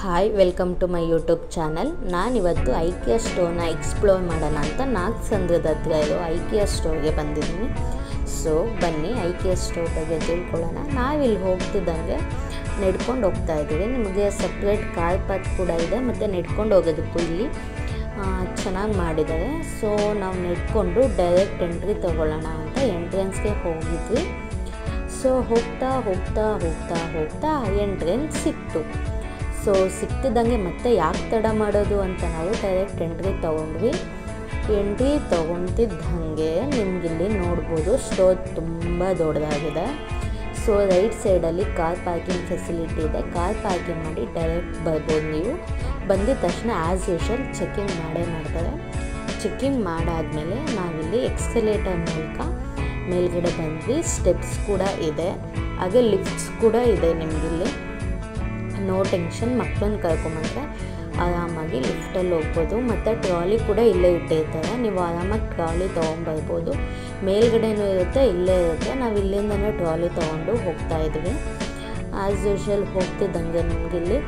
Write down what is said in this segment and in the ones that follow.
Hi welcome to my YouTube channel. ನಾನಿವತ್ತು IKEA ಸ್ಟೋರ್ನ explore ಮಾಡೋಣ ಅಂತ ನಾಗಸಂದ್ರದ ಹತ್ರ ಇರೋ ಐಕಿಯಾ ಸ್ಟೋರ್ಗೆ ಬಂದಿದ್ದೀನಿ. ಸೊ ಬನ್ನಿ ಐಕಿಯಾ ಸ್ಟೋರ್ ಬಗ್ಗೆ ತಿಳ್ಕೊಳ್ಳೋಣ. ನಾವಿಲ್ಲಿ ಹೋಗ್ತಿದ್ದಂಗೆ ನಡ್ಕೊಂಡು ಹೋಗ್ತಾ ಇದ್ದೀವಿ. ನಿಮಗೆ ಸಪ್ರೇಟ್ ಕಾರ್ ಪಾತ್ ಕೂಡ ಇದೆ ಮತ್ತು ನಡ್ಕೊಂಡು ಹೋಗೋದಕ್ಕೂ ಇಲ್ಲಿ ಚೆನ್ನಾಗಿ ಮಾಡಿದ್ದಾರೆ. ಸೊ ನಾವು ನಡ್ಕೊಂಡು ಡೈರೆಕ್ಟ್ ಎಂಟ್ರಿ ತೊಗೊಳ್ಳೋಣ ಅಂತ ಎಂಟ್ರೆನ್ಸ್ಗೆ ಹೋಗಿದ್ವಿ. ಸೊ ಹೋಗ್ತಾ ಹೋಗ್ತಾ ಹೋಗ್ತಾ ಹೋಗ್ತಾ ಎಂಟ್ರೆನ್ಸ್ ಸಿಕ್ತು. ಸೊ ಸಿಕ್ತಿದ್ದಂಗೆ ಮತ್ತೆ ಯಾಕೆ ತಡ ಮಾಡೋದು ಅಂತ ನಾವು ಡೈರೆಕ್ಟ್ ಎಂಟ್ರಿ ತೊಗೊಂಡ್ವಿ. ಎಂಟ್ರಿ ತೊಗೊತಿದ್ದಂಗೆ ನಿಮಗಿಲ್ಲಿ ನೋಡ್ಬೋದು ಸ್ಟೋರ್ ತುಂಬ ದೊಡ್ಡದಾಗಿದೆ. ಸೊ ರೈಟ್ ಸೈಡಲ್ಲಿ ಕಾರ್ ಪಾರ್ಕಿಂಗ್ ಫೆಸಿಲಿಟಿ ಇದೆ. ಕಾರ್ ಪಾರ್ಕಿಂಗ್ ಮಾಡಿ ಡೈರೆಕ್ಟ್ ಬರ್ಬೋದು. ನೀವು ಬಂದಿದ ತಕ್ಷಣ ಆ್ಯಸ್ ಯೂಶುವಲ್ ಚೆಕಿಂಗ್ ಮಾಡೇ ಮಾಡ್ತಾರೆ. ಚೆಕಿಂಗ್ ಮಾಡಾದಮೇಲೆ ನಾವಿಲ್ಲಿ ಎಕ್ಸ್ಕಲೇಟರ್ ಮೂಲಕ ಮೇಲ್ಗಡೆ ಬಂದ್ವಿ. ಸ್ಟೆಪ್ಸ್ ಕೂಡ ಇದೆ, ಹಾಗೆ ಲಿಫ್ಟ್ಸ್ ಕೂಡ ಇದೆ. ನಿಮಗಿಲ್ಲಿ ನೋ ಟೆನ್ಷನ್, ಮಕ್ಕಳನ್ನ ಕರ್ಕೊಂಬಂದರೆ ಆರಾಮಾಗಿ ಲಿಫ್ಟಲ್ಲಿ ಹೋಗ್ಬೋದು. ಮತ್ತು ಟ್ರಾಲಿ ಕೂಡ ಇಲ್ಲೇ ಇಟ್ಟಿರ್ತಾರೆ, ನೀವು ಆರಾಮಾಗಿ ಟ್ರಾಲಿ ತೊಗೊಂಬರ್ಬೋದು. ಮೇಲ್ಗಡೆನೂ ಇರುತ್ತೆ, ಇಲ್ಲೇ ಇರುತ್ತೆ. ನಾವು ಇಲ್ಲಿಂದನೇ ಟ್ರಾಲಿ ತೊಗೊಂಡು ಹೋಗ್ತಾಯಿದ್ವಿ. ಆ್ಯಸ್ ಯೂಶುವಲ್ ಹೋಗ್ತಿದ್ದಂಗೆ ನಮಗಿಲ್ಲಿ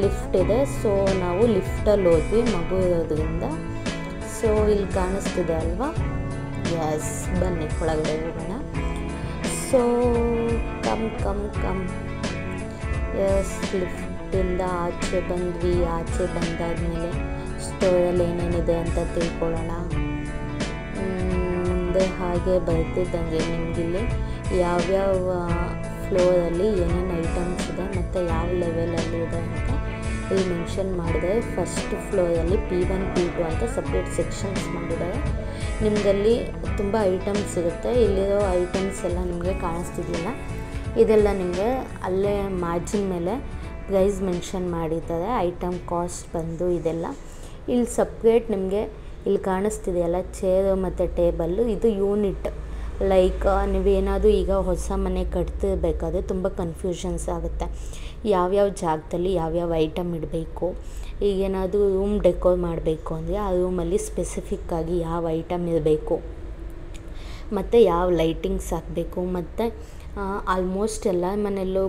ಲಿಫ್ಟ್ ಇದೆ. ಸೊ ನಾವು ಲಿಫ್ಟಲ್ಲಿ ಹೋದ್ವಿ ಮಗು ಇರೋದ್ರಿಂದ. ಸೊ ಇಲ್ಲಿ ಕಾಣಿಸ್ತಿದೆ ಅಲ್ವಾ, ಎಸ್ ಬನ್ನಿ ಒಳಗಡೆ ಹೋಗೋಣ. ಸೊ ಕಮ್ ಎಸ್ ಲಿಫ್ಟಿಂದ ಆಚೆ ಬಂದ್ವಿ. ಆಚೆ ಬಂದಾದಮೇಲೆ ಸ್ಟೋರಲ್ಲಿ ಏನೇನಿದೆ ಅಂತ ತಿಳ್ಕೊಳ್ಳೋಣ. ಮುಂದೆ ಹಾಗೆ ಬರ್ತಿದ್ದಂಗೆ ನಿಮಗಿಲ್ಲಿ ಯಾವ್ಯಾವ ಫ್ಲೋರಲ್ಲಿ ಏನೇನು ಐಟಮ್ಸ್ ಇದೆ ಮತ್ತು ಯಾವ ಲೆವೆಲಲ್ಲಿ ಇದೆ ಅಂತ ಇಲ್ಲಿ ಮೆನ್ಷನ್ ಮಾಡಿದರೆ. ಫಸ್ಟ್ ಫ್ಲೋರಲ್ಲಿ P1 P2 ಅಂತ ಸಪ್ರೇಟ್ ಸೆಕ್ಷನ್ಸ್ ಮಾಡಿದ್ದಾರೆ. ನಿಮಗಲ್ಲಿ ತುಂಬ ಐಟಮ್ಸ್ ಇರುತ್ತೆ. ಇಲ್ಲಿರೋ ಐಟಮ್ಸ್ ಎಲ್ಲ ನಿಮಗೆ ಕಾಣಿಸ್ತಿದ್ದಿಲ್ಲ. ಇದೆಲ್ಲ ನಿಮಗೆ ಅಲ್ಲೇ ಮಾರ್ಜಿನ್ ಮೇಲೆ ಪ್ರೈಸ್ ಮೆನ್ಷನ್ ಮಾಡಿದ್ದಾರೆ. ಐಟಮ್ ಕಾಸ್ಟ್ ಬಂದು ಇದೆಲ್ಲ ಇಲ್ಲಿ ಸಪ್ರೇಟ್ ನಿಮಗೆ ಇಲ್ಲಿ ಕಾಣಿಸ್ತಿದೆಯಲ್ಲ ಚೇರು ಮತ್ತು ಟೇಬಲ್ಲು, ಇದು ಯೂನಿಟ್. ಲೈಕ್ ನೀವೇನಾದರೂ ಈಗ ಹೊಸ ಮನೆ ಕಟ್ತಿರ್ಬೇಕಾದ್ರೆ ತುಂಬ ಕನ್ಫ್ಯೂಷನ್ಸ್ ಆಗುತ್ತೆ. ಯಾವ್ಯಾವ ಜಾಗದಲ್ಲಿ ಯಾವ್ಯಾವ ಐಟಮ್ ಇಡಬೇಕು. ಈಗೇನಾದರೂ ರೂಮ್ ಡೆಕೋರ್ ಮಾಡಬೇಕು ಅಂದರೆ ಆ ರೂಮಲ್ಲಿ ಸ್ಪೆಸಿಫಿಕ್ಕಾಗಿ ಯಾವ ಐಟಮ್ ಇರಬೇಕು ಮತ್ತು ಯಾವ ಲೈಟಿಂಗ್ಸ್ ಹಾಕಬೇಕು. ಮತ್ತು ಆಲ್ಮೋಸ್ಟ್ ಎಲ್ಲ ಮನೆಯಲ್ಲೂ